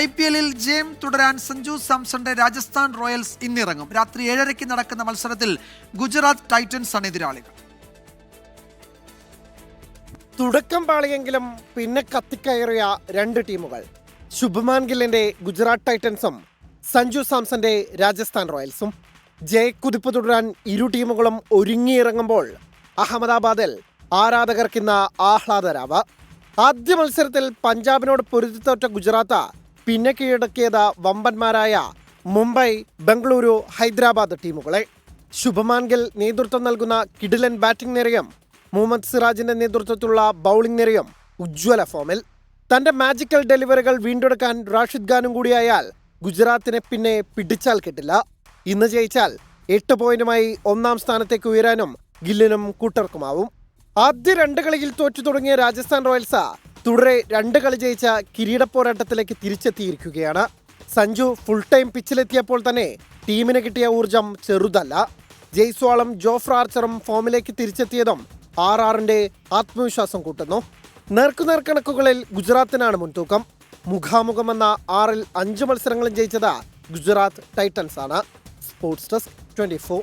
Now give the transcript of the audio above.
IPL-ൽ ജയം തുടരാൻ സഞ്ജു സാംസന്റെ രാജസ്ഥാൻ റോയൽസ് ഇന്നിറങ്ങും. രാത്രി 7:30 നടക്കുന്ന മത്സരത്തിൽ ഗുജറാത്ത് ടൈറ്റൻസ് ആണ് എതിരാളികൾ. തുടക്കം പാളിയെങ്കിലും പിന്നെ കത്തിക്കയറിയ രണ്ട് ടീമുകൾ. ശുഭ്മാൻ ഗില്ലിന്റെ ഗുജറാത്ത് ടൈറ്റൻസും സഞ്ജു സാംസന്റെ രാജസ്ഥാൻ റോയൽസും. ജയക്കുതിപ്പ് തുടരാൻ ഇരു ടീമുകളും ഒരുങ്ങിയിറങ്ങുമ്പോൾ അഹമ്മദാബാദിൽ ആരാധകർക്കിന്ന് ആഹ്ലാദരാവ്. ആദ്യ മത്സരത്തിൽ പഞ്ചാബിനോട് പൊരുതിത്തോറ്റ ഗുജറാത്ത് പിന്നെ കീഴടക്കിയത് വമ്പന്മാരായ മുംബൈ, ബംഗളൂരു, ഹൈദരാബാദ് ടീമുകളെ. ശുഭ്മാൻ ഗിൽ നേതൃത്വം നൽകുന്ന കിടിലൻ ബാറ്റിംഗ് നിരയും മുഹമ്മദ് സിറാജിന്റെ നേതൃത്വത്തിലുള്ള ബൗളിംഗ് നിരയും ഉജ്ജ്വല ഫോമിൽ. തന്റെ മാജിക്കൽ ഡെലിവറികൾ വീണ്ടെടുക്കാൻ റാഷിദ് ഖാനും കൂടിയായാൽ ഗുജറാത്തിനെ പിന്നെ പിടിച്ചാൽ കിട്ടില്ല. ഇന്ന് ജയിച്ചാൽ 8 പോയിന്റുമായി ഒന്നാം സ്ഥാനത്തേക്ക് ഉയരാനും ഗില്ലിനും കൂട്ടർക്കുമാവും. ആദ്യ 2 കളിയിൽ തോറ്റു തുടങ്ങിയ രാജസ്ഥാൻ റോയൽസ് തുടരെ 2 കളി ജയിച്ച കിരീട പോരാട്ടത്തിലേക്ക് തിരിച്ചെത്തിയിരിക്കുകയാണ്. സഞ്ജു ഫുൾ ടൈം പിച്ചിലെത്തിയപ്പോൾ തന്നെ ടീമിന് കിട്ടിയ ഊർജം ചെറുതല്ല. ജയ്സ്വാളും ജോഫ്ര ആർച്ചറും ഫോമിലേക്ക് തിരിച്ചെത്തിയതും RRന്റെ ആത്മവിശ്വാസം കൂട്ടുന്നു. നേർക്കുനേർ കണക്കുകളിൽ ഗുജറാത്തിനാണ് മുൻതൂക്കം. മുഖാമുഖം എന്ന 6-ൽ 5 മത്സരങ്ങളും ജയിച്ചത് ഗുജറാത്ത് ടൈറ്റൻസ് ആണ്. Sports desk 24.